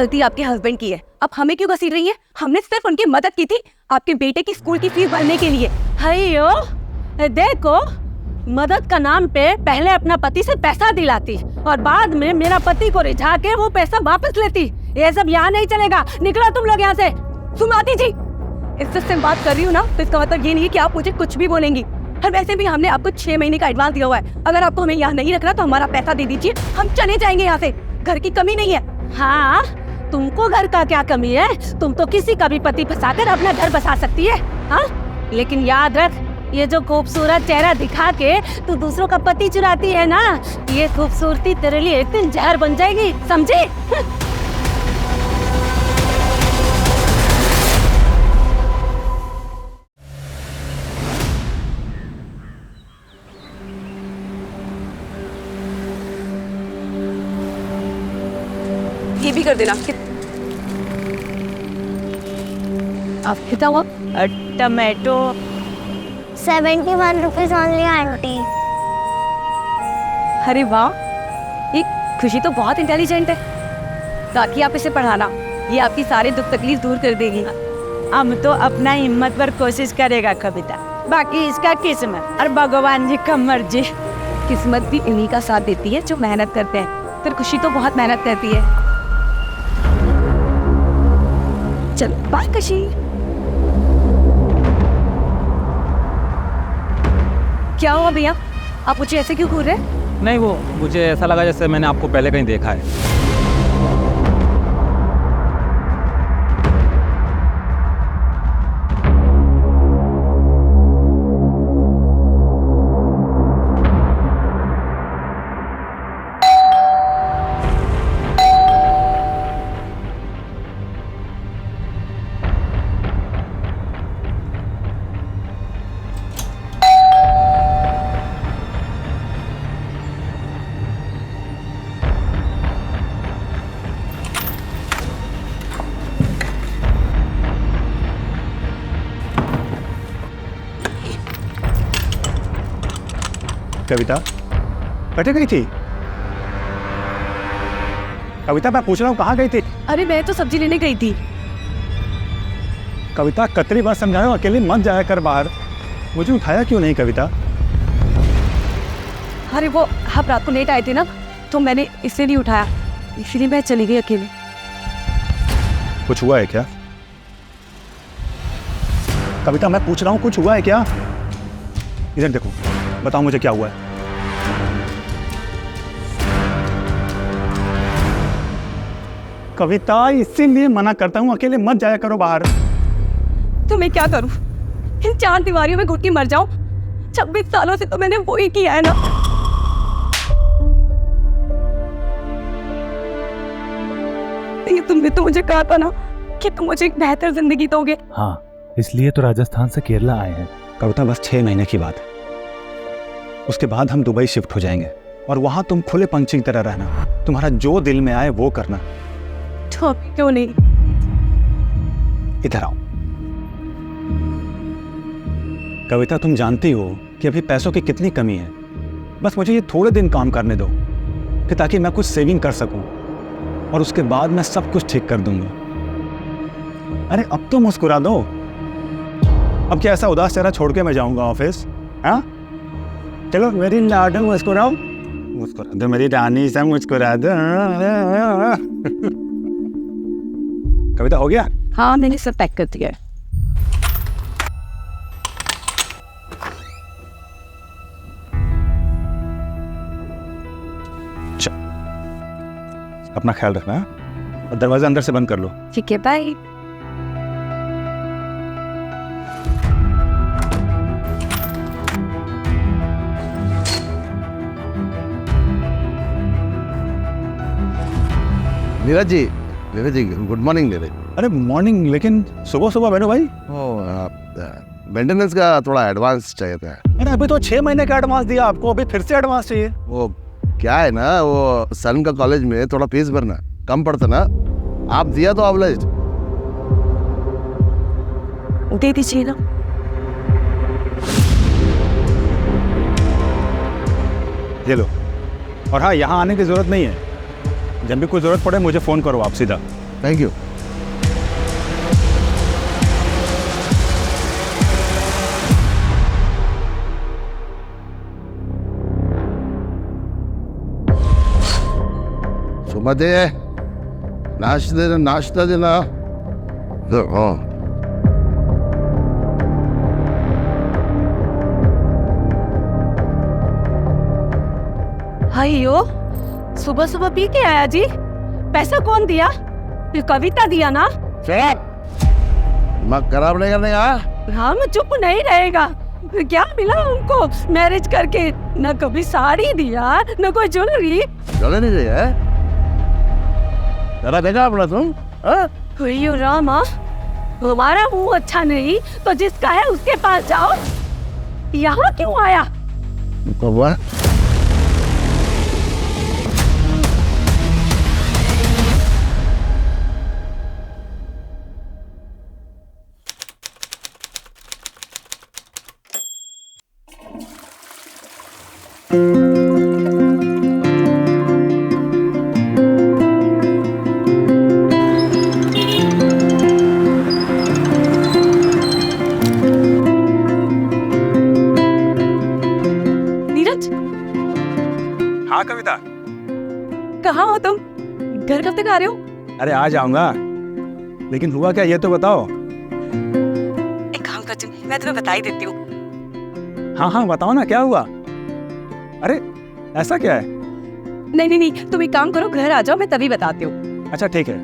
गलती आपके हस्बैंड की है, अब हमें क्यों घसीट रही है? हमने सिर्फ उनकी मदद की थी आपके बेटे की स्कूल की फीस भरने के लिए। हयो देखो, मदद का नाम पे पहले अपना पति से पैसा दिलाती और बाद में मेरा पति को रिझा के वो पैसा वापस लेती। ये सब यहाँ नहीं चलेगा, निकलो तुम लोग यहाँ से। सुमाती जी, इज्जत से बात कर रही हूँ ना, तो इसका मतलब ये नहीं है कि आप मुझे कुछ भी बोलेंगी। और वैसे भी हमने आपको 6 महीने का एडवांस दिया हुआ है। अगर आपको हमें यहाँ नहीं रखना तो हमारा पैसा दे दीजिए, हम चले जाएंगे यहाँ से। घर की कमी नहीं है। हाँ, तुमको घर का क्या कमी है? तुम तो किसी का भी पति फंसाकर अपना घर बसा सकती है। हाँ, लेकिन याद रख, ये जो खूबसूरत चेहरा दिखा के तू दूसरों का पति चुराती है ना, ये खूबसूरती तेरे लिए एक दिन जहर बन जाएगी, समझी? ये भी कर देना। आप कितना हुआ? Tomato 71 rupees only aunty. अरे वाह, ये खुशी तो बहुत इंटेलिजेंट है। ताकि आप इसे पढ़ाना, ये आपकी सारे दुख तकलीफ दूर कर देगी। हम तो अपना हिम्मत पर कोशिश करेगा कविता, बाकी इसका किस्मत और भगवान जी का मर्जी। किस्मत भी इन्हीं का साथ देती है जो मेहनत करते हैं। फिर खुशी तो बहुत मेहनत करती है। चलो बाय खुशी। क्या हुआ भैया, आप मुझे ऐसे क्यों घूर रहे हैं? नहीं, वो मुझे ऐसा लगा जैसे मैंने आपको पहले कहीं देखा है। कविता कटे गई थी? कविता मैं पूछ रहा हूँ कहाँ गई थी? अरे मैं तो सब्जी लेने गई थी। कविता कतरी बार समझाओ, अकेले मत जाया कर बाहर। मुझे उठाया क्यों नहीं कविता? अरे वो आप रात को लेट आए थे ना, तो मैंने इसलिए नहीं उठाया, इसीलिए मैं चली गई अकेले। कुछ हुआ है क्या? कविता मैं पूछ रहा हूँ, कुछ हुआ है क्या? इधर देखो, बताओ मुझे क्या हुआ है। कविता इसीलिए मना करता हूँ, अकेले मत जाया करो बाहर। तो मैं क्या करूं? इन 4 दीवारियों में घुट के मर जाऊं? 26 सालों से तो मैंने वो ही किया है ना। ये तुमने तो मुझे कहा था ना कि तुम मुझे एक बेहतर जिंदगी दोगे। हाँ, इसलिए तो राजस्थान से केरला आए हैं। कविता बस 6 महीने की बात है, उसके बाद हम दुबई शिफ्ट हो जाएंगे और वहां तुम खुले पंछी की तरह रहना, तुम्हारा जो दिल में आए वो करना। तो अभी क्यों नहीं? इधर आओ। कविता तुम जानती हो कि अभी पैसों की कितनी कमी है। बस मुझे ये थोड़े दिन काम करने दो, कि ताकि मैं कुछ सेविंग कर सकूं, और उसके बाद मैं सब कुछ ठीक कर दूंगा। अरे अब तो मुस्कुरा दो। अब क्या ऐसा उदास चेहरा छोड़ के मैं जाऊंगा ऑफिस? हाँ चलो मेरी लाडो मुस्कुराओ, मुस्कुरा दो मेरी रानी से, मुस्कुरा दो। कविता हो गया? हाँ मैंने सब पैक कर दिया है। अपना ख्याल रखना और दरवाजा अंदर से बंद कर लो। ठीक है, bye. Neeraj ji good morning Neeraj. अरे मॉर्निंग, लेकिन सुबह सुबह बैठो भाई। मेंटेनेंस का थोड़ा एडवांस चाहिए था। अरे अभी तो 6 महीने का एडवांस दिया आपको, अभी फिर से एडवांस चाहिए? वो क्या है ना, वो सन का कॉलेज में थोड़ा फीस भरना कम पड़ता ना, आप दिया तो ऑब्लाइज्ड। दे दीजिए ना। ये लो। और हाँ, यहाँ आने की जरूरत नहीं है, जब भी कोई जरूरत पड़े मुझे फोन करो आप सीधा। Thank you. सुमते, नाश्ता देना। हाँ, अयो, सुबह सुबह पी के आया जी। पैसा कौन दिया? ये कविता दिया ना? दिमाग खराब नहीं करने का। हम चुप नहीं रहेगा। क्या मिला उनको मैरिज करके? न कभी साड़ी दिया, न कोई ज्वेलरी। चले नहीं रही है। जरा देखा अपना तुम? हाँ? अयो रामा, हमारा मुंह अच्छा नहीं तो जिसका है उसके पास जाओ। यहाँ क्यों आया? तो हुआ? नीरज, हाँ कविता, कहाँ हो तुम? घर कब तक आ रहे हो? अरे आ जाऊंगा, लेकिन हुआ क्या ये तो बताओ। एक काम कर, मैं तुम्हें बता ही देती हूँ। हाँ हाँ बताओ ना, क्या हुआ? अरे ऐसा क्या है? नहीं नहीं नहीं, तुम एक काम करो, घर आ जाओ, मैं तभी बताती हूँ। अच्छा ठीक है,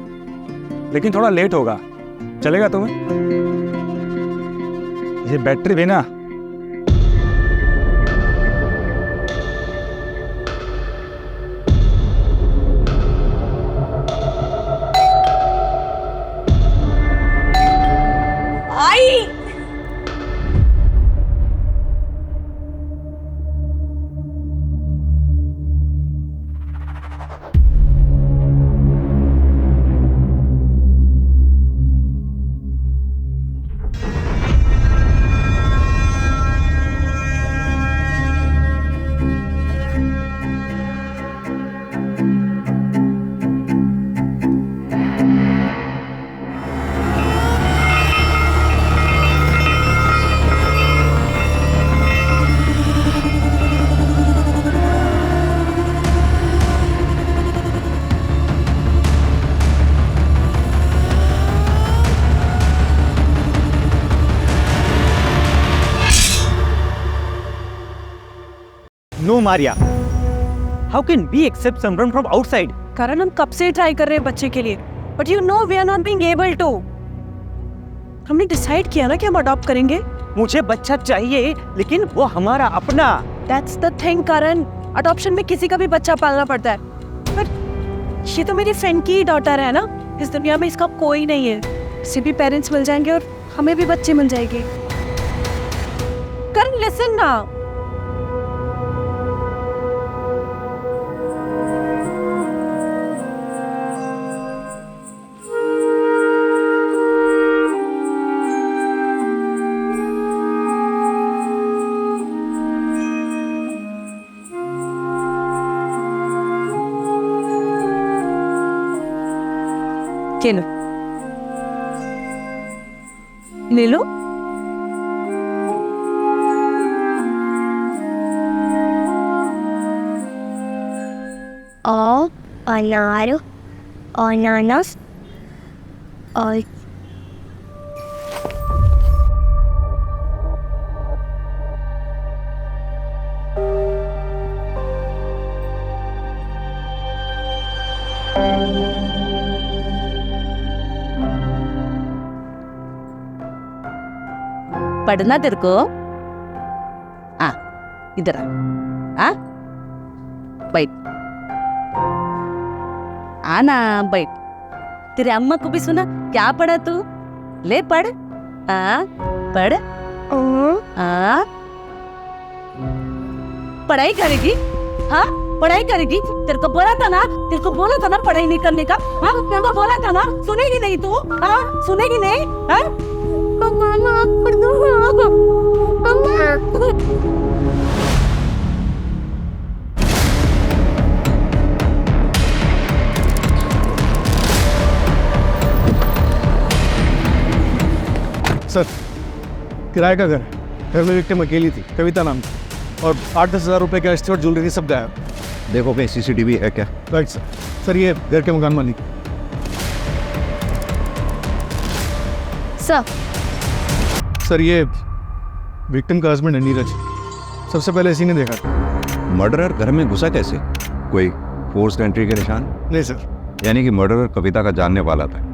लेकिन थोड़ा लेट होगा, चलेगा तुम्हें? ये बैटरी भी ना। No, Maria. How can we accept someone from outside? कारण हम कब से ट्राई कर रहे हैं बच्चे के लिए, but you know we are not being able to. हमने डिसाइड किया ना कि हम अडॉप्ट करेंगे। मुझे बच्चा चाहिए, लेकिन वो हमारा अपना। That's the thing Karan, adoption में किसी का भी बच्चा पालना पड़ता है। पर ये तो मेरी फ्रेंड की डॉटर है ना, इस दुनिया में इसका कोई नहीं है। इसे भी पेरेंट्स मिल जाएंगे और हमें भी बच्चे मिल जाएंगे। करण लिसन ना, ले लो, ले लो। और अनार, अनानास और पढ़ना तेरे को? इधर आ, बैठ, आना बैठ। तेरे अम्मा को भी सुना क्या पढ़ा तू? ले पढ़, पढ़। पढ़ाई करेगी? हाँ पढ़ाई करेगी। तेरे को बोला था ना, तेरे को बोला था ना पढ़ाई नहीं करने का। हाँ तेरे को बोला था ना, सुनेगी नहीं तू? हाँ सुनेगी नहीं? हाँ मम्मा पढ़ दो मम्मा। सर, किराए का घर है। घर में विक्टिम अकेली थी, कविता नाम की, और 8-10 हज़ार रुपये का स्टोर ज्वेलरी सब गायब। देखो कहीं CCTV है क्या? Right sir. सर ये घर के मकान मालिक। सर सर ये विक्टिम का हस्बैंड है नीरज। सबसे पहले इसी ने देखा था। मर्डरर घर में घुसा कैसे? कोई फोर्स्ड एंट्री के निशान? नहीं सर। यानी कि मर्डरर कविता का जानने वाला था,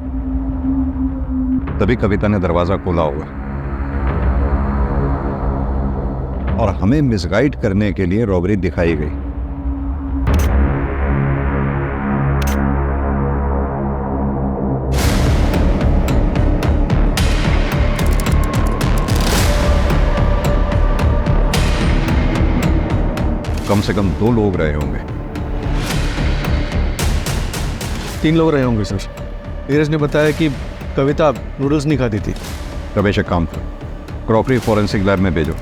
तभी कविता ने दरवाजा खोला होगा और हमें मिसगाइड करने के लिए रॉबरी दिखाई गई। कम से कम 2 लोग रहे होंगे। 3 लोग रहे होंगे सर। नीरज ने बताया कि कविता नूडल्स नहीं खाती थी। रमेश, एक काम करो, क्रॉकरी फॉरेंसिक लैब में भेजो,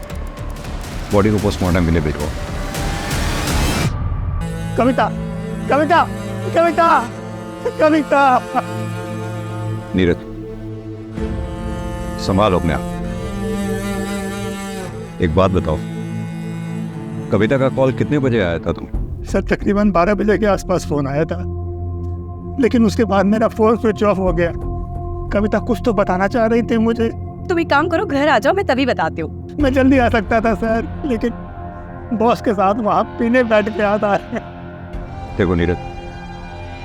बॉडी को पोस्टमार्टम के लिए भेजो। कविता कविता कविता कविता। नीरज, संभालो अपने आप। एक बात बताओ, कविता का कॉल कितने बजे आया था तुम? सर तकरीबन 12 बजे के आसपास फोन आया था, लेकिन उसके बाद मेरा फोन स्विच ऑफ हो गया। कविता कुछ तो बताना चाह रही थी मुझे। तुम एक काम करो, घर आ जाओ, मैं तभी बताती हूँ। मैं जल्दी आ सकता था सर, लेकिन बॉस के साथ वहाँ पीने बैठ के आता है। देखो नीरज,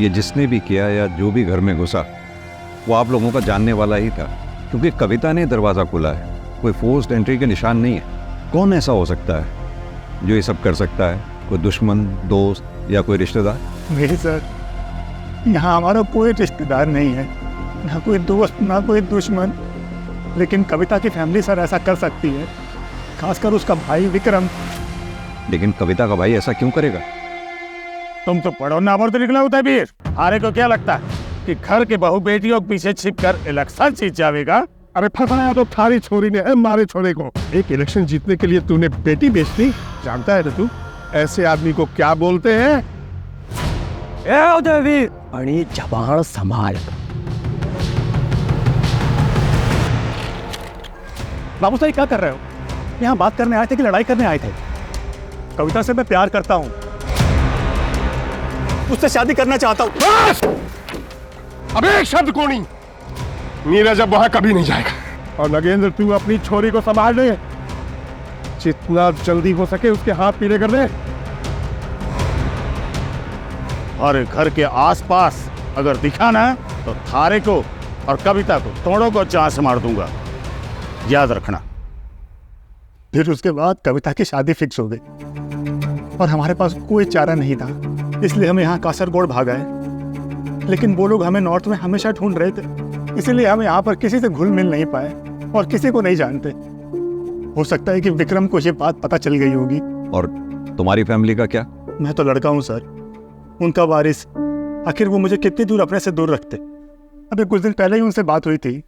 ये जिसने भी किया या जो भी घर में घुसा, वो आप लोगों का जानने वाला ही था, क्योंकि कविता ने दरवाज़ा खोला है। कोई फोर्स्ड एंट्री के निशान नहीं है। कौन ऐसा हो सकता है जो ये सब कर सकता है? कोई दुश्मन, दोस्त या कोई रिश्तेदार? नहीं सर, यहाँ हमारा कोई रिश्तेदार नहीं है, ना कोई दोस्त ना कोई दुश्मन। लेकिन कविता की फैमिली सर ऐसा कर सकती है, खासकर उसका भाई विक्रम। लेकिन कविता का भाई ऐसा क्यों करेगा? तुम तो पढ़ो ना पर तो निकला होता है वीर। हारे को क्या लगता है कि घर के बहू बेटियों के पीछे छिपकर इलेक्शन जीत जाएगा? अरे फंसाया तो थारी छोरी ने है, मारे छोरे को। एक इलेक्शन जीतने के लिए तूने बेटी बेच दी, जानता है ना तू ऐसे आदमी को क्या बोलते हैं? ए उदयवीर, आणि जबान संभाल। बाबू साहब क्या कर रहे हो? यहाँ बात करने आए थे कि लड़ाई करने आए थे? कविता से मैं प्यार करता हूँ, उससे शादी करना चाहता हूँ। अबे एक शब्द को नहीं, नीरज अब वहां कभी नहीं जाएगा। और नगेंद्र, तू अपनी छोरी को संभाल ले, जितना जल्दी हो सके उसके हाथ पीले कर दे। और घर के आसपास अगर दिखा ना तो थारे को और कविता को दोनों को जान से मार दूंगा, याद रखना। फिर उसके बाद कविता की शादी फिक्स हो गई और हमारे पास कोई चारा नहीं था, इसलिए हम यहाँ कासरगोड भाग आए। लेकिन वो लोग हमें नॉर्थ में हमेशा ढूंढ रहे थे, इसीलिए हम यहाँ पर किसी से घुल मिल नहीं पाए और किसी को नहीं जानते। हो सकता है कि विक्रम को ये बात पता चल गई होगी। और तुम्हारी फैमिली का क्या? मैं तो लड़का हूँ सर, उनका वारिस। आखिर वो मुझे कितनी दूर अपने से दूर रखते? अभी कुछ दिन पहले ही उनसे बात हुई थी।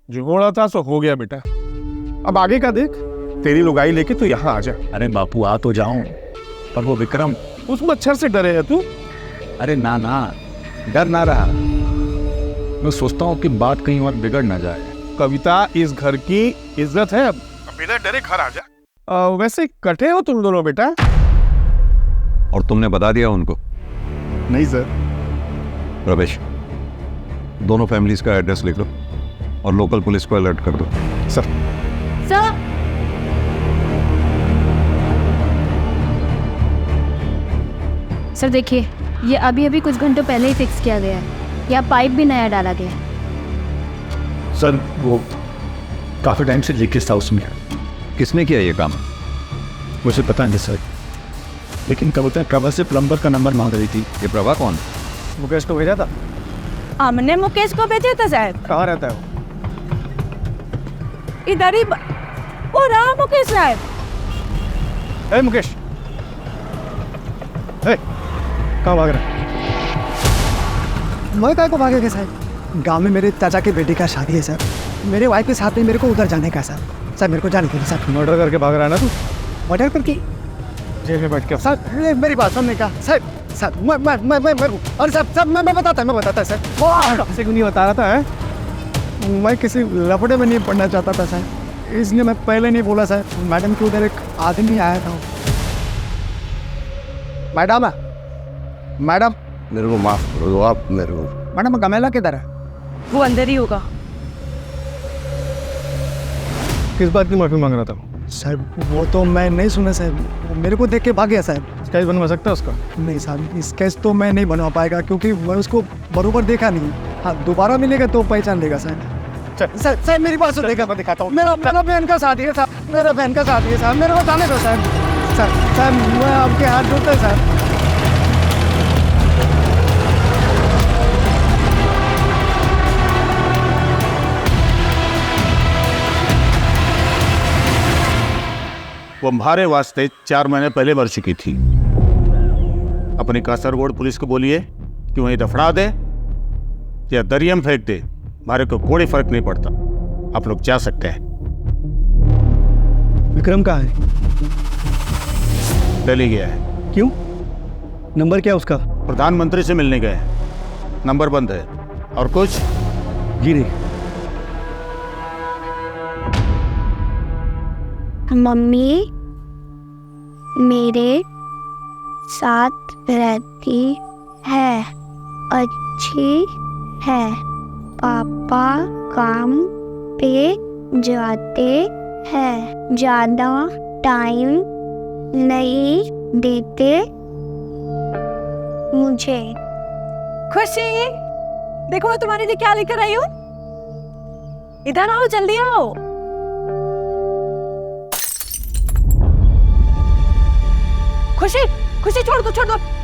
जो होना था सो हो गया बेटा, अब आगे का देख। तेरी लुगाई लेके तो यहाँ आ जा। अरे बापू आ तो जाऊं, पर वो विक्रम। उस मच्छर से डरे है तू? अरे ना ना, डर ना रहा, मैं सोचता हूँ कि बात कहीं और बिगड़ ना जाए। कविता इस घर की इज्जत है, अब बिना डरे घर आ जा। वैसे कटे हो तुम दोनों बेटा? और तुमने बता दिया उनको? नहीं सर। रमेश, दोनों फैमिलीज का एड्रेस लिख लो और लोकल पुलिस को अलर्ट कर दो। सर। सर सर देखिए, ये अभी अभी कुछ घंटों पहले ही फिक्स किया गया है। यहाँ पाइप भी नया डाला गया है। सर वो काफ़ी टाइम से लीकेज था उसमें। किसने किया ये काम? मुझे पता नहीं सर, लेकिन कविता प्रभा से प्लम्बर का नंबर मांग रही थी। ये प्रभा कौन? मुकेश को भेजा था। हमने मुकेश को भेजा था साहब। कहाँ रहता है वो? इधर ही वो रहा मुकेश साहब। ए मुकेश, कहाँ भाग रहा है? मैं काय को भागेगा सर? गांव में मेरे चाचा की बेटी का शादी है सर, मेरे वाइफ के साथ में मेरे को उधर जाने का सर। सर मेरे को जाने के लिए सर। मर्डर करके भाग रहा है ना तू? मर्डर करके? जेल में बैठ के। सर मेरी बात सुनने का सर। सर मैं और सर मैं बताता सर। से क्यों नहीं बता रहा था? मैं किसी लफड़े में नहीं पढ़ना चाहता था सर, इसलिए मैं पहले नहीं बोला सर। मैडम के उधर एक आदमी आया था। मैडम मैडम मेरे को माफ करो दो आप मेरे को। मैडम गमेला किधर है? वो अंदर ही होगा। किस बात की माफी मांग रहा था? सर वो तो मैं नहीं सुना सर, वो मेरे को देख के भाग गया सर। स्केच बनवा सकता है उसका? नहीं साहब, स्केच तो मैं नहीं बनवा पाएगा क्योंकि मैं उसको बरोबर देखा नहीं। हाँ, दोबारा मिलेगा तो पहचान लेगा सर। सर मेरी बात सुनिएगा, मैं दिखाता हूँ। मेरा बहन का शादी है साहब, मेरा बहन का शादी है साहब, मेरे को जाने दो सर। सर मैं आपके हाथ जोड़ता है सर। वो हमारे वास्ते 4 महीने पहले मर चुकी थी। अपनी कासरगोड पुलिस को बोलिए कि वहीं दफना दे या दरिया में फेंक दे, हमारे को कोई फर्क नहीं पड़ता। आप लोग जा सकते हैं। विक्रम कहाँ है? दिल्ली गया है। क्यों? नंबर क्या उसका? प्रधानमंत्री से मिलने गए हैं, नंबर बंद है। और कुछ? जी नहीं। मम्मी मेरे साथ रहती है, अच्छी है। पापा काम पे जाते हैं, ज़्यादा टाइम नहीं देते मुझे। खुशी, देखो मैं तुम्हारे लिए क्या लेकर आई हूँ। इधर आओ, जल्दी आओ। खुशी, खुशी छोड़ दो।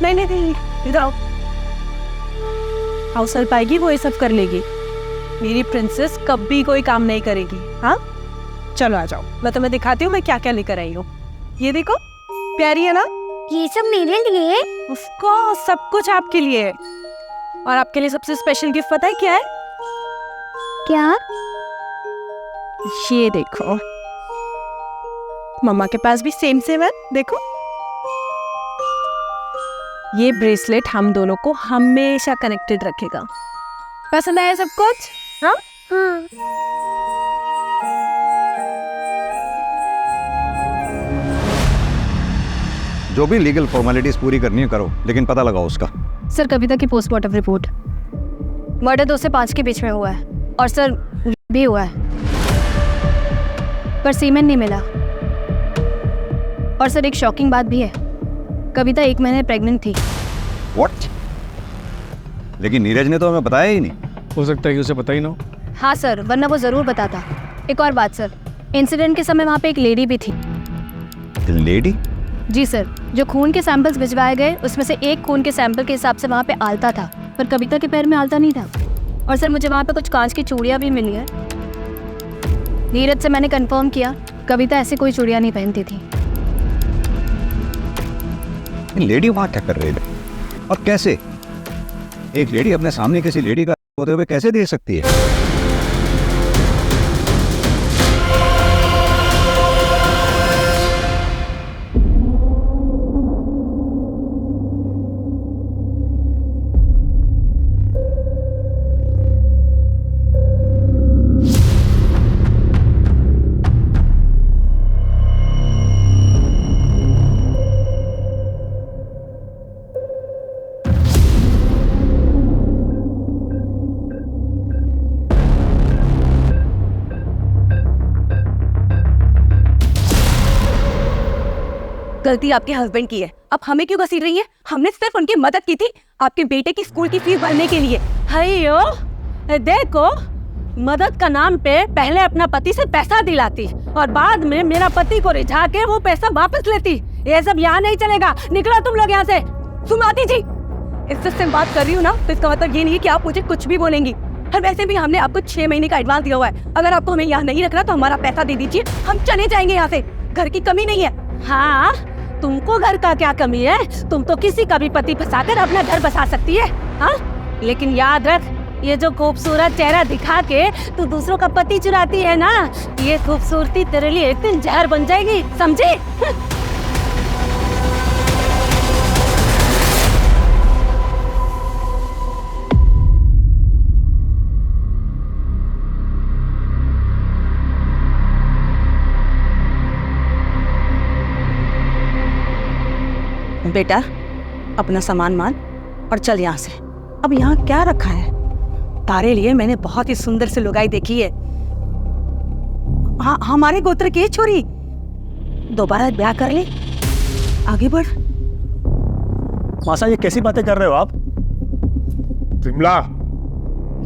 नहीं, इधर आओ। हाउस हेल्प आएगी, वो ये सब कर लेगी। मेरी प्रिंसेस कभी कोई काम नहीं करेगी। हाँ, चलो आ जाओ, मैं तुम्हें दिखाती हूँ मैं क्या क्या लेकर आई हूँ। ये देखो, प्यारी है ना? ये सब मेरे लिए? ऑफ कोर्स, सब कुछ आपके लिए। और आपके लिए सबसे स्पेशल गिफ्ट पता है क्या है? क्या? ये देखो, मम्मा के पास भी सेम है, देखो। ये ब्रेसलेट हम दोनों को हमेशा कनेक्टेड रखेगा। पसंद आया सब कुछ? हाँ? जो भी लीगल फॉर्मेलिटीज पूरी करनी है करो, लेकिन पता लगाओ उसका। सर, कविता की पोस्टमार्टम रिपोर्ट। मर्डर 2 से 5 के बीच में हुआ है और सर भी हुआ है, पर सीमेंट नहीं मिला। और सर एक शॉकिंग बात भी है, कविता 1 महीने प्रेग्नेंट थी। व्हाट? लेकिन नीरज ने तो हमें बताया ही नहीं। हो सकता है कि उसे पता ही ना हो। हाँ सर, वरना वो ज़रूर बताता। एक और बात सर, इंसिडेंट के समय वहाँ पे एक लेडी भी थी। लेडी? जी सर, जो खून के सैंपल्स भिजवाए गए उसमें से एक खून के सैंपल के हिसाब से वहाँ पे आलता था, पर कविता के पैर में आलता नहीं था। और सर मुझे वहाँ पे कुछ कांच की चूड़ियाँ भी मिली है। नीरज से मैंने कंफर्म किया, कविता ऐसी कोई चूड़ियाँ नहीं पहनती थी। लेडी वहाँ क्या कर रही है और कैसे? एक लेडी अपने सामने किसी लेडी का होते हुए कैसे दे सकती है? गलती आपके हस्बैंड की है, अब हमें क्यों घसीट रही है? हमने सिर्फ उनकी मदद की थी आपके बेटे की स्कूल की फीस भरने के लिए। हयो, देखो, मदद का नाम पे पहले अपना पति से पैसा दिलाती और बाद में मेरा पति को रिझा के वो पैसा वापस लेती। ये सब यहाँ नहीं चलेगा, निकलो तुम लोग यहाँ से। सुमाती जी, इज्जत से बात कर रही हूँ ना, तो इसका मतलब ये नहीं है कि आप मुझे कुछ भी बोलेंगी। और वैसे भी हमने आपको 6 महीने का एडवांस दिया हुआ है। अगर आपको हमें यहाँ नहीं रखना तो हमारा पैसा दे दीजिए, हम चले जाएंगे यहाँ से। घर की कमी नहीं है। हाँ, तुमको घर का क्या कमी है? तुम तो किसी का भी पति फंसाकर अपना घर बसा सकती है। हाँ, लेकिन याद रख, ये जो खूबसूरत चेहरा दिखा के तू दूसरों का पति चुराती है ना, ये खूबसूरती तेरे लिए एक दिन जहर बन जाएगी, समझी? बेटा अपना सामान मान और चल यहाँ से। अब यहाँ क्या रखा है? तारे लिए मैंने बहुत ही सुंदर सी लुगाई देखी है। हाँ, हमारे गोत्र की है छोरी, दोबारा ब्याह कर ले, आगे बढ़। मासा ये कैसी बातें कर रहे हो आप? विमला,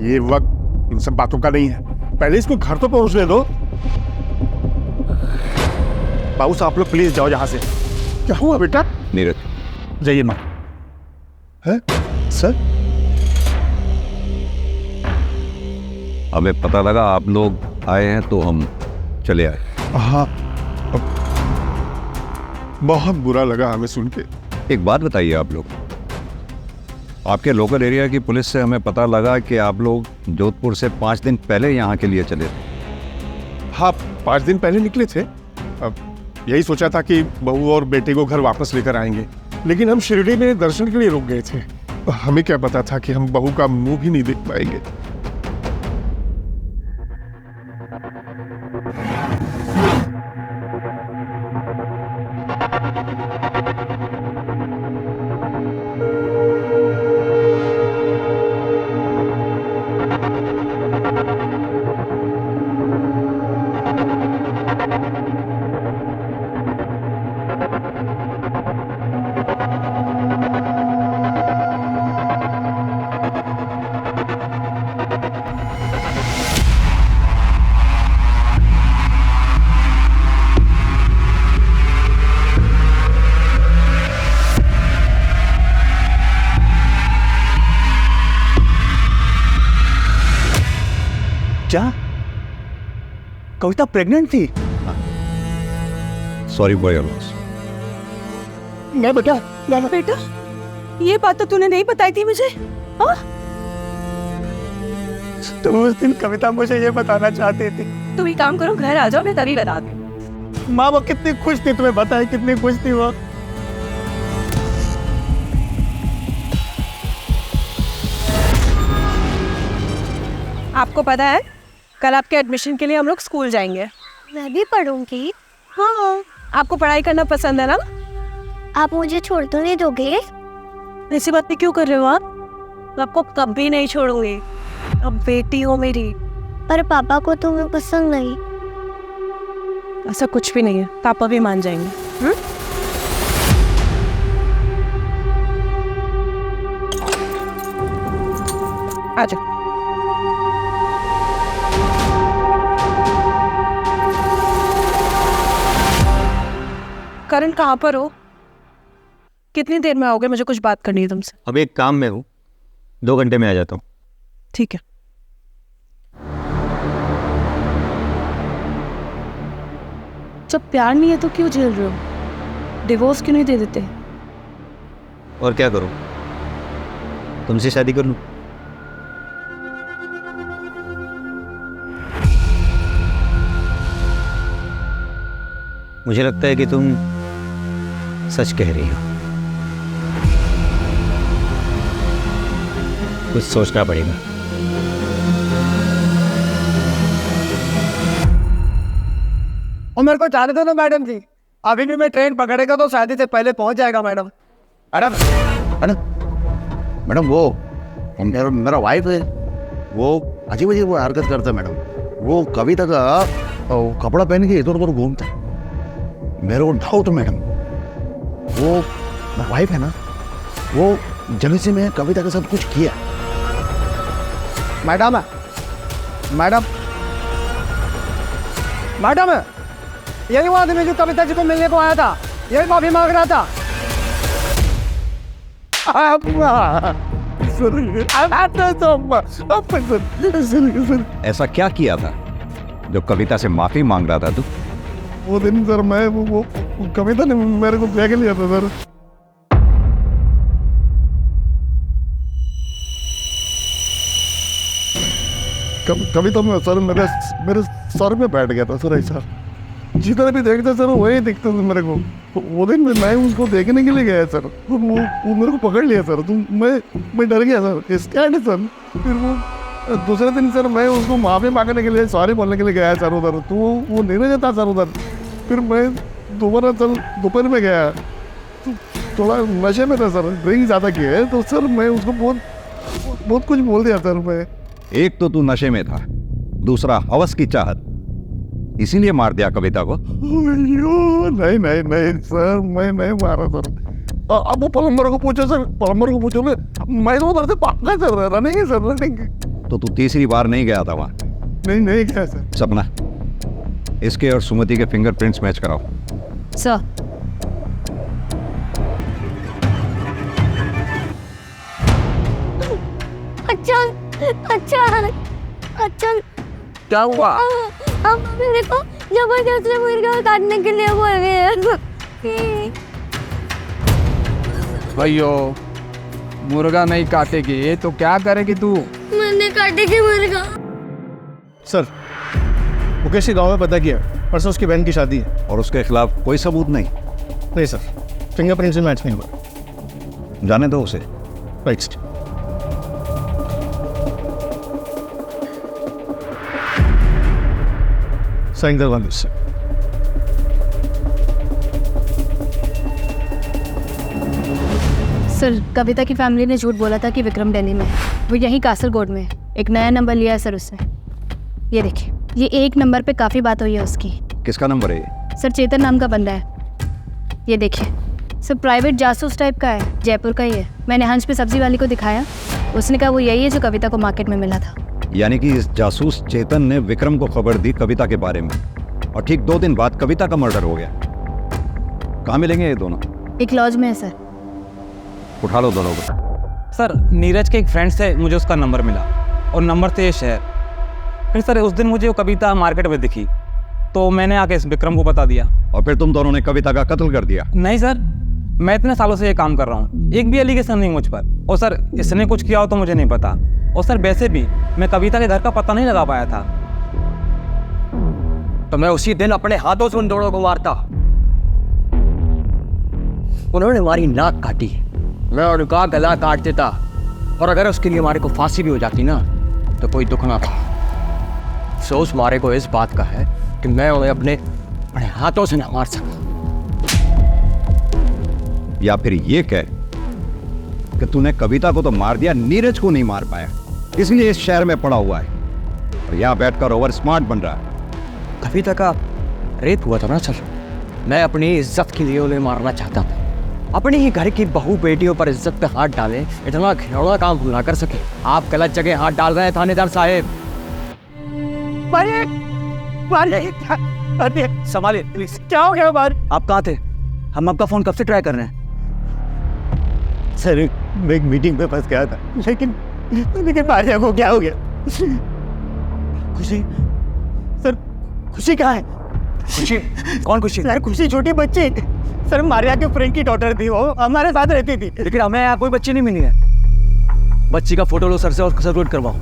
ये वक्त इन सब बातों का नहीं है, पहले इसको घर तो पहुंचने दो। बाबू साहब, आप लोग प्लीज जाओ यहाँ से। क्या हुआ बेटा? नीरज जाइए माँ। है सर? हमें पता लगा आप लोग आए हैं तो हम चले आए। हाँ, बहुत बुरा लगा हमें सुन के। एक बात बताइए, आप लोग, आपके लोकल एरिया की पुलिस से हमें पता लगा कि आप लोग जोधपुर से 5 दिन पहले यहाँ के लिए चले थे। हाँ, 5 दिन पहले निकले थे। अब यही सोचा था कि बहू और बेटे को घर वापस लेकर आएंगे, लेकिन हम शिरडी में दर्शन के लिए रुक गए थे। हमें क्या पता था कि हम बहू का मुंह भी नहीं देख पाएंगे। क्या कविता प्रेग्नेंट थी? Sorry for your loss. नहीं बेटा, बेटा, ये बात तो तूने नहीं बताई थी मुझे। हाँ? तुम उस दिन कविता मुझे ये बताना चाहती थी। तुम एक काम करो, घर आ जाओ, मैं तभी बता दूँ। माँ वो कितनी खुश थी, तुम्हें बताए कितनी खुश थी वो। आपको पता है कल आपके एडमिशन के लिए हम लोग स्कूल जाएंगे। मैं भी पढ़ूंगी। हाँ, आपको पढ़ाई करना पसंद है ना? आप मुझे छोड़ तो नहीं दोगे? ऐसी बातें क्यों कर रहे हो आप? मैं आपको कभी नहीं छोड़ूंगी, अब बेटी हो मेरी। पर पापा को तुम्हें पसंद नहीं। ऐसा कुछ भी नहीं है, पापा भी मान जाएंगे। आ जाओ। करण कहाँ पर हो? कितनी देर में आओगे? मुझे कुछ बात करनी है तुमसे। अभी एक काम में हूँ, 2 घंटे में आ जाता हूँ। ठीक है। जब प्यार नहीं है तो क्यों झेल रहे हो? डिवोर्स क्यों नहीं दे देते? और क्या करूँ, तुमसे शादी कर लूँ? मुझे लगता है कि तुम सच कह रही हो। कुछ सोचना पड़ेगा। और मेरे को चाहते थे ना मैडम जी, अभी भी मैं ट्रेन पकड़ेगा तो शादी से पहले पहुंच जाएगा मैडम। मैडम मैडम मैडम, वो मेरा वाइफ है, वो अजीब अजीब हरकत करता है मैडम। वो कविता का कपड़ा पहन के इधर उधर घूमता है। मेरे को डाउट है मैडम, वो वाइफ है ना, वो जगह से मैं कविता के साथ कुछ किया। मैडम मैडम मैडम, यही वो आदमी जो कविता जी को मिलने को आया था, यही माफी मांग रहा था। ऐसा क्या किया था जो कविता से माफी मांग रहा था तू? वो दिन सर, मैं वो कविता ने मेरे को देख लिया था सर। कविता में सर मेरे सर में बैठ गया था सर। ऐसा जितना भी देखता सर वही दिखता था मेरे को। वो दिन मैं उसको देखने के लिए गया सर, वो मेरे को पकड़ लिया सर। तो मैं डर गया सर, स्कैर्ड है सर। फिर वो दूसरे दिन सर मैं उसको माफी मांगने के लिए, सॉरी बोलने के लिए गया सर उधर, तो वो नहीं रहता सर उधर। फिर मैं दोबारा सर दोपहर में गया, तो थोड़ा नशे में था सर, ड्रिंक ज़्यादा किया है तो सर मैं उसको बहुत कुछ बोल दिया सर मैं। एक तो तू नशे में था, दूसरा हवस की चाहत, इसीलिए मार दिया कविता को। नहीं नहीं नहीं सर, मैं नहीं मारा सर। अब वो प्लम्बर को पूछो सर, प्लम्बर को पूछो। मैं तो उधर से भागा सर, रनिंग है सर, रनिंग। तो तू तीसरी बार नहीं गया था वहां? नहीं गया सर। सपना, इसके और सुमति के फिंगरप्रिंट्स मैच कराओ। सर अच्छा क्या हुआ? अब मेरे को जबरदस्ती मुर्गा काटने के लिए बोल रहे हैं। भैयो मुर्गा नहीं काटेगी तो क्या करेगी तू? मैंने काटेगी मुर्गा। सर मुकेश के गांव में पता किया, परसों उसकी बहन की शादी है। और उसके खिलाफ कोई सबूत नहीं? नहीं सर, फिंगरप्रिंट से मैच नहीं हुआ। जाने दो उसे। राइट। साइन करवा दो सर। सर कविता की फैमिली ने झूठ बोला था कि विक्रम दिल्ली में है, वो यहीं कासरगोड में है। एक नया नंबर लिया है सर उसने। ये देखिए, ये एक नंबर पे काफ़ी बात हुई है उसकी। किसका नंबर है ये? सर चेतन नाम का बंदा है। ये देखिए सर, प्राइवेट जासूस टाइप का है, जयपुर का ही है। मैंने हंस पे सब्जी वाली को दिखाया, उसने कहा वो यही है जो कविता को मार्केट में मिला था। यानी कि इस जासूस चेतन ने विक्रम को खबर दी कविता के बारे में, और ठीक 2 दिन बाद कविता का मर्डर हो गया। कहाँ मिलेंगे ये दोनों? एक लॉज में है सर। उठा लो दोनों को। सर नीरज के एक फ्रेंड से मुझे उसका नंबर मिला और नंबर से ये शहर। फिर सर उस दिन मुझे वो कविता मार्केट में दिखी तो मैंने आके इस विक्रम को बता दिया। और फिर तुम दोनों ने कविता का कत्ल कर दिया? नहीं सर, मैं इतने सालों से ये काम कर रहा हूँ, एक भी एलिगेशन नहीं मुझ पर। और सर इसने कुछ किया हो तो मुझे नहीं पता। और सर वैसे भी मैं कविता के घर का पता नहीं लगा पाया था। तो मैं उसी दिन अपने हाथों से उन दोनों को मारता। उन्होंने हमारी नाक काटी, मैं उनका गला काट देता। और अगर उसके लिए हमारे को फांसी भी हो जाती ना तो कोई दुख ना था। अफसोस मारे को इस बात का है कि मैं उन्हें अपने हाथों से ना मार सका। या फिर ये कह कि तूने कविता को तो मार दिया, नीरज को नहीं मार पाया, इसलिए इस शहर में पड़ा हुआ है और यहाँ बैठकर ओवर स्मार्ट बन रहा है। कविता का रेप हुआ था ना सर, मैं अपनी इज्जत के लिए उन्हें मारना चाहता था। अपने ही घर की बहू बेटियों पर इज्जत पे हाथ डालें, इतना घिनौना काम भूल ना कर सके। आप गलत जगह हाथ डाल रहे हैं थानेदार साहब। संभालिए प्लीज। क्या हो गया बार? आप कहाँ थे? हम आपका फोन कब से ट्राई कर रहे हैं। सर मैं एक मीटिंग पे फंस गया था, लेकिन मारिया को क्या हो गया? खुशी सर, खुशी कहाँ है? खुशी? कौन खुशी? सर खुशी छोटी बच्ची सर, मारिया के फ्रेंड की डॉटर थी, वो हमारे साथ रहती थी। लेकिन हमें यहाँ कोई बच्ची नहीं मिली है। बच्ची का फोटो लो सर से और सर्कुलेट करवाओ।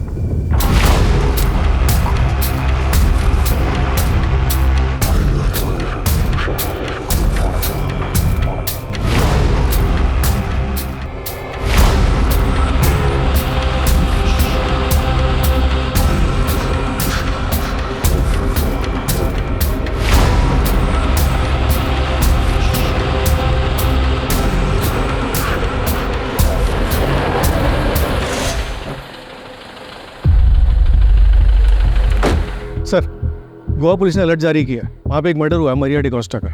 सर गोवा पुलिस ने अलर्ट जारी किया, वहाँ पे एक मर्डर हुआ है मरिया डिकोस्टा का।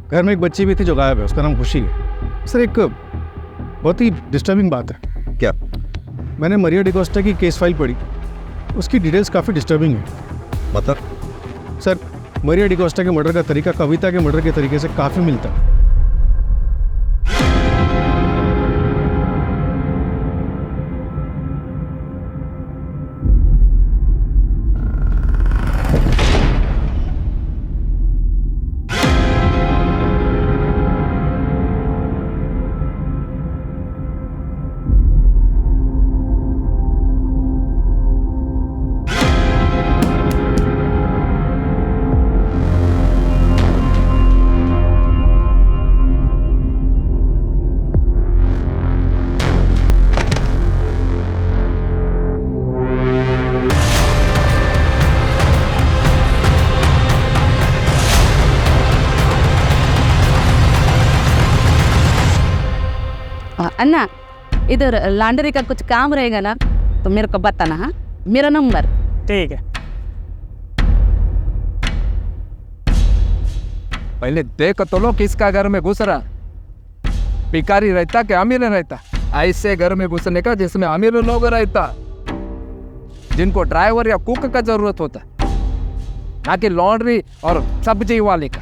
घर में एक बच्ची भी थी जो गायब है, उसका नाम खुशी है। सर एक बहुत ही डिस्टर्बिंग बात है। क्या? मैंने मरिया डिकोस्टा की केस फाइल पढ़ी, उसकी डिटेल्स काफ़ी डिस्टर्बिंग है। मतलब? सर मरिया डिकोस्टा के मर्डर का तरीका कविता के मर्डर के तरीके से काफ़ी मिलता है। अन्ना इधर लॉन्ड्री का कुछ काम रहेगा ना तो मेरे को बताना। हाँ, मेरा नंबर। ठीक है। पहले देख तो लो किसका घर में घुस रहा, भिखारी रहता कि अमीर रहता। ऐसे घर में घुसने का जिसमें अमीर लोग रहता, जिनको ड्राइवर या कुक का जरूरत होता, ना कि लॉन्ड्री और सब्जी वाले का।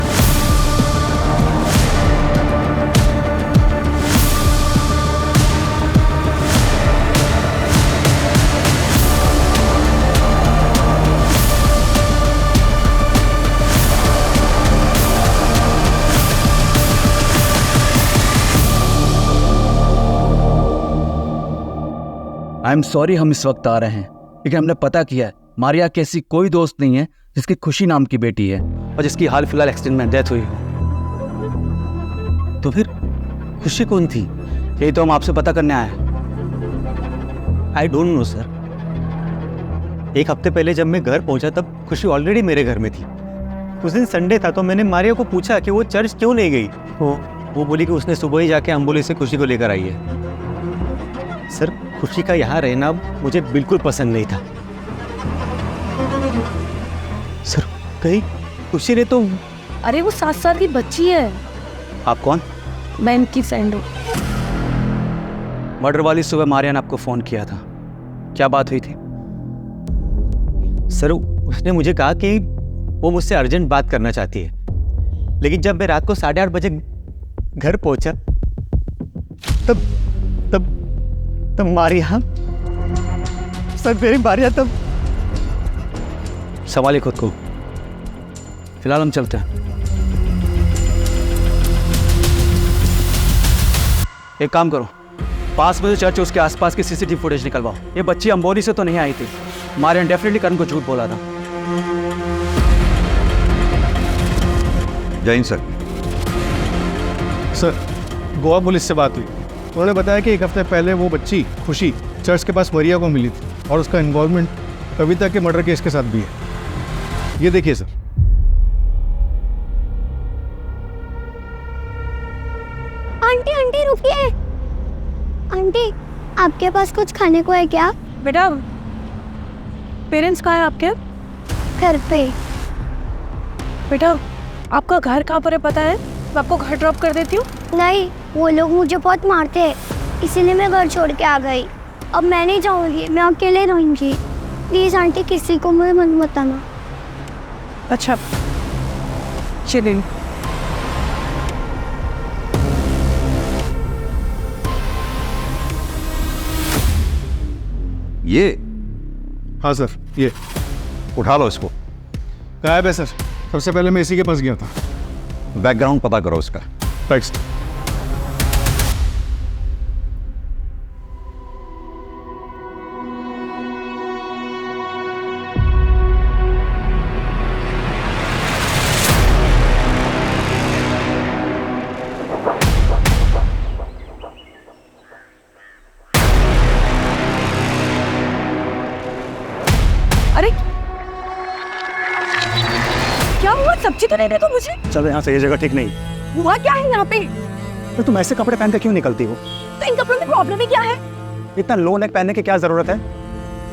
आई एम सॉरी हम इस वक्त आ रहे हैं, लेकिन हमने पता किया है मारिया की ऐसी कोई दोस्त नहीं है जिसकी खुशी नाम की बेटी है और जिसकी हाल फिलहाल एक्सीडेंट में डेथ हुई हो। तो फिर खुशी कौन थी? यही तो हम आपसे पता करने आए हैं। I don't know sir. एक हफ्ते पहले जब मैं घर पहुंचा तब खुशी ऑलरेडी मेरे घर में थी। उस दिन संडे था तो मैंने मारिया को पूछा कि वो चर्च क्यों नहीं गई। वो बोली कि उसने सुबह ही जाके एम्बुलेंस से खुशी को लेकर आई है। सर, खुशी का यहाँ रहना मुझे बिल्कुल पसंद नहीं था। सर, कहीं खुशी ने तो... अरे वो 7 साल की बच्ची है। आप कौन? मैं इनकी फ्रेंड हूँ। मर्डर वाली सुबह मारिया ने आपको फोन किया था, क्या बात हुई थी? सर, उसने मुझे कहा कि वो मुझसे अर्जेंट बात करना चाहती है, लेकिन जब मैं रात को 8:30 बजे घर पहुंचा तब मारिया, सर मेरी मारिया तब... संभालिए खुद को, फिलहाल हम चलते हैं। एक काम करो, पास में जो चर्च है उसके आसपास की सीसीटीवी फुटेज निकलवाओ। ये बच्ची अंबोली से तो नहीं आई थी, मारिया ने डेफिनेटली करण को झूठ बोला था। जय Hind sir. Sir, Goa police से बात हुई। उन्होंने बताया कि एक हफ्ते पहले वो बच्ची खुशी चर्च के पास मारिया को मिली थी और उसका इन्वॉल्वमेंट कविता के मर्डर केस के साथ भी है। ये देखिए सर। आंटी आंटी रुकिए। आंटी, आपके पास कुछ खाने को है क्या? बेटा, पेरेंट्स कहाँ हैं आपके? घर पे। बेटा, आपका घर कहाँ पर है पता है? मैं आपको घर ड्रॉप कर देती हूँ। नहीं, वो लोग मुझे बहुत मारते हैं, इसीलिए मैं घर छोड़ के आ गई। अब मैं नहीं जाऊंगी, मैं अकेले रहूंगी। प्लीज आंटी, किसी को मुझे मत बताना। अच्छा, चलिए। ये? हाँ सर, ये उठा लो इसको। गायब है सर। सबसे पहले मैं इसी के पास गया था। बैकग्राउंड पता करो उसका। राइट। अरे क्या हुआ? सब्जी तो नहीं दे तो मुझे। चलो यहाँ से, ये जगह ठीक नहीं। हुआ क्या है यहाँ पे? तो तुम ऐसे कपड़े पहन के क्यों निकलती हो? तो इन कपड़ों में प्रॉब्लम ही क्या है? इतना लो नेक पहनने की क्या जरूरत है?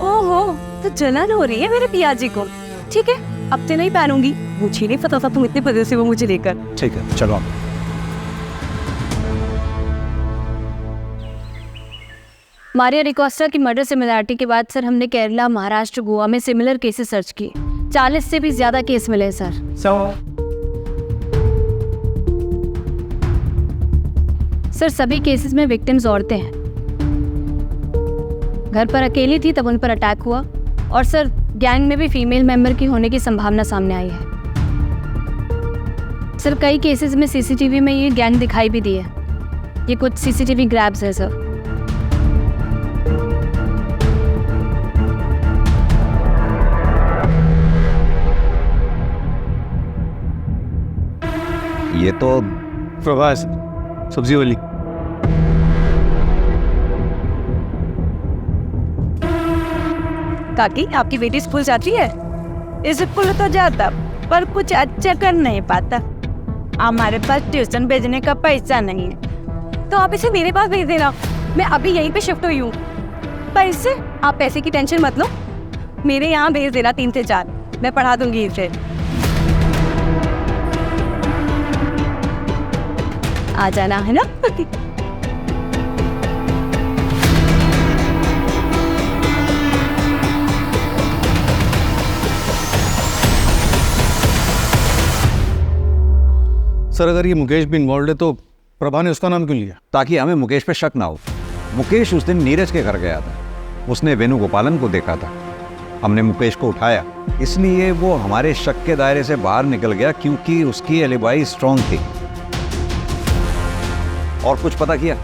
ओहो, तो जलन हो रही है मेरे पियाजी को। ठीक है, अब से नहीं पहनूंगी। मुझे नहीं पता था तुम इतने पॉजिटिव हो मुझे लेकर। ठीक है, चलो आप। मारिया डिकोस्टा की मर्डर सिमिलरिटी के बाद सर हमने केरला, महाराष्ट्र, गोवा में सिमिलर केसेस सर्च किए। 40 से भी ज्यादा केस मिले सर। सर सभी केसेस में विक्टिम्स औरतें हैं। घर पर अकेली थी तब उन पर अटैक हुआ, और सर गैंग में भी फीमेल मेंबर की होने की संभावना सामने आई है। सर कई केसेस में सीसीटीवी में ये गैंग दिखाई भी दी है। ये कुछ सीसीटीवी ग्रैब्स है सर। ये तो प्रभास, सब्जी वाली। काकी, आपकी बेटी स्कूल जाती है? स्कूल तो जाता पर कुछ अच्छा कर नहीं पाता। हमारे पास ट्यूशन भेजने का पैसा नहीं है, तो आप इसे मेरे पास भेज देना। मैं अभी यहीं पे शिफ्ट हुई हूँ। पैसे? आप पैसे की टेंशन मत लो, मेरे यहाँ भेज देना 3 से 4, मैं पढ़ा दूंगी इसे। आ जाना है ना। सर अगर ये मुकेश भी इन्वॉल्व है तो प्रभा ने उसका नाम क्यों लिया? ताकि हमें मुकेश पे शक ना हो। मुकेश उस दिन नीरज के घर गया था, उसने वेणुगोपालन को देखा था, हमने मुकेश को उठाया, इसलिए वो हमारे शक के दायरे से बाहर निकल गया क्योंकि उसकी एलिबाई स्ट्रांग थी। और कुछ पता किया?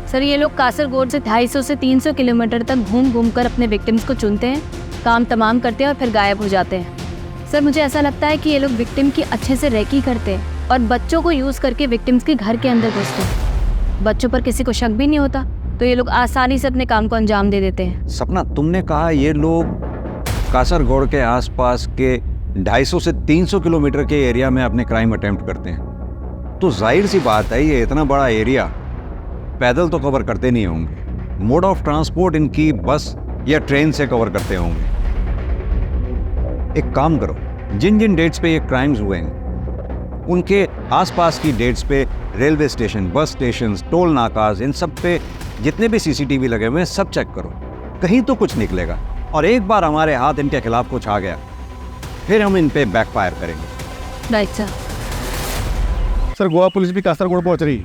सर ये लोग कासरगोड से 250 से 300 किलोमीटर तक घूम घूम कर अपने विक्टिम्स को चुनते हैं, काम तमाम करते हैं और फिर गायब हो जाते हैं। सर मुझे ऐसा लगता है कि ये लोग विक्टिम की अच्छे से रेकी करते हैं और बच्चों को यूज़ करके विक्टिम्स के घर के अंदर घुसते हैं। बच्चों पर किसी को शक भी नहीं होता तो ये लोग आसानी से अपने काम को अंजाम दे देते हैं। सपना, तुमने कहा ये लोग कासरगोड के आसपास के 250 से 300 किलोमीटर के एरिया में अपने क्राइम अटेम्प्ट करते हैं, तो जाहिर सी बात है ये इतना बड़ा एरिया पैदल तो कवर करते नहीं होंगे। मोड ऑफ ट्रांसपोर्ट इनकी बस या ट्रेन से कवर करते होंगे। एक काम करो, जिन जिन डेट्स पे ये क्राइम्स हुए हैं उनके आसपास की डेट्स पे railway station, bus station, toll नाकाज, इन सब पे जितने भी सीसीटीवी लगे हुए हैं सब चेक करो, कहीं तो कुछ निकलेगा। और एक बार हमारे हाथ इनके खिलाफ कुछ आ गया फिर हम इन पे बैकफायर करेंगे। Right sir. Sir Goa police भी कासरगोड पहुंच रही है।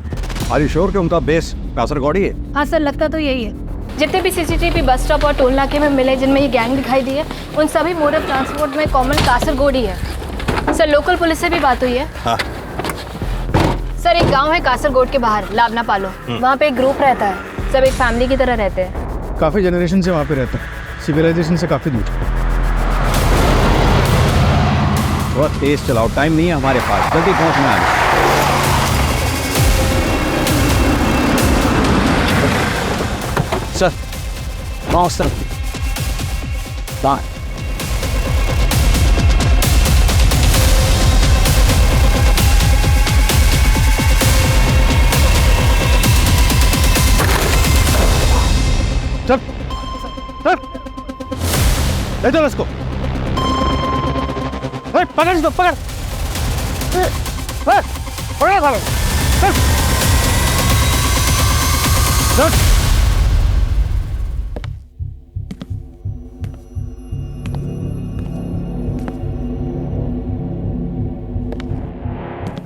आर यू श्योर कि उनका बेस कासरगोड ही है? हाँ सर, लगता तो यही है। जितने भी सीसीटीवी बस स्टॉप और टोल नाके में मिले जिनमें ये गैंग दिखाई दी है, उन सभी मोड ऑफ ट्रांसपोर्ट में कॉमन कासरगोड ही है। सर लोकल पुलिस से भी बात हुई है। हाँ। सर एक गांव है कासरगोड के बाहर, लावना पालो, वहाँ पे एक ग्रुप रहता है, सब एक फैमिली की तरह रहते हैं। काफ़ी जनरेशन से वहाँ पे रहता है, सिविलाइजेशन से काफ़ी दूर। थोड़ा तेज चलाओ, टाइम नहीं है हमारे पास, जल्दी पहुँचना है। सर वहाँ सर बाहर चल चल ले चलो इसको, पकड़ इसको, पकड़ पकड़ सालो, चल।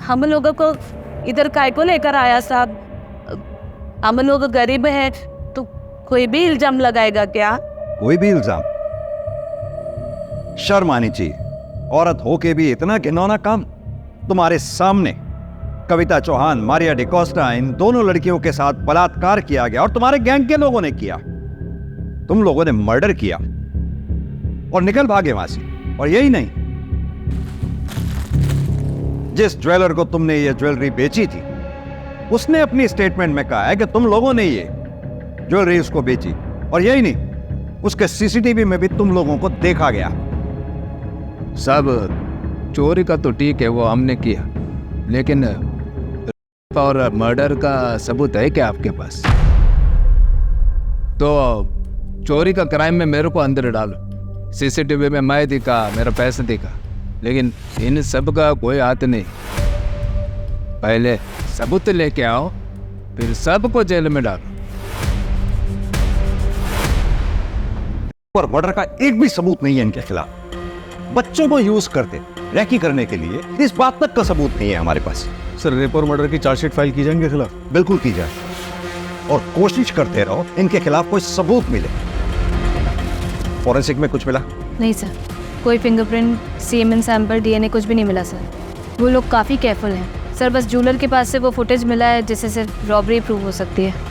हम लोगों को इधर काय को लेकर आया साहब? हम लोग गरीब हैं तो कोई भी इल्जाम लगाएगा क्या? कोई भी इल्जाम? शर्म आनी चाहिए, औरत होके भी इतना घिनौना काम। तुम्हारे सामने कविता चौहान, मारिया डिकोस्टा, इन दोनों लड़कियों के साथ बलात्कार किया गया और तुम्हारे गैंग के लोगों ने किया। तुम लोगों ने मर्डर किया और निकल भागे वहां से। और यही नहीं, जिस ज्वेलर को तुमने ये ज्वेलरी बेची थी उसने अपनी स्टेटमेंट में कहा है कि तुम लोगों ने ये ज्वेलरी उसको बेची। और यही नहीं, उसके सीसीटीवी में भी तुम लोगों को देखा गया। सब चोरी का तो ठीक है, वो हमने किया, लेकिन और मर्डर का सबूत है क्या आपके पास? तो चोरी का क्राइम में मेरे को अंदर डालो। सीसीटीवी में मैं दिखा, मेरा पैसा दिखा, लेकिन इन सब का कोई हाथ नहीं। पहले सबूत लेके आओ, फिर सबको जेल में डालो। पर मर्डर का एक भी सबूत नहीं है इनके खिलाफ। बच्चों को यूज करते रैकी करने के लिए, इस बात तक का सबूत नहीं है हमारे पास। सर रेप और मर्डर की चार्जशीट फाइल की जाए इनके खिलाफ? बिल्कुल की जाए, और कोशिश करते रहो इनके खिलाफ कोई सबूत मिले। फॉरेंसिक में कुछ मिला? नहीं सर, कोई फिंगरप्रिंट, सीमेन सैंपल, डीएनए कुछ भी नहीं मिला सर। वो लोग काफ़ी केयरफुल हैं सर। बस ज्वेलर के पास से वो फुटेज मिला है जिससे सिर्फ रॉबरी प्रूव हो सकती है।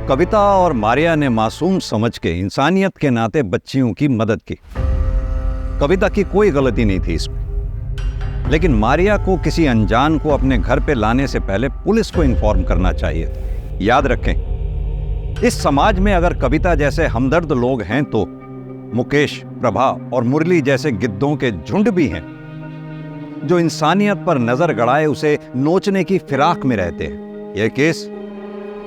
कविता और मारिया ने मासूम समझ के इंसानियत के नाते बच्चियों की मदद की। कविता की कोई गलती नहीं थी इसमें, लेकिन मारिया को किसी अनजान को अपने घर पे लाने से पहले पुलिस को इन्फॉर्म करना चाहिए। याद रखें, इस समाज में अगर कविता जैसे हमदर्द लोग हैं तो मुकेश, प्रभा और मुरली जैसे गिद्धों के झुंड भी हैं जो इंसानियत पर नजर गड़ाए उसे नोचने की फिराक में रहते हैं। यह केस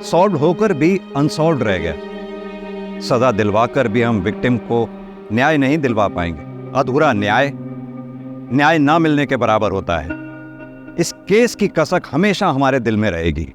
सॉल्व होकर भी अनसॉल्व रह गया। सजा दिलवाकर भी हम विक्टिम को न्याय नहीं दिलवा पाएंगे। अधूरा न्याय ना मिलने के बराबर होता है। इस केस की कसक हमेशा हमारे दिल में रहेगी।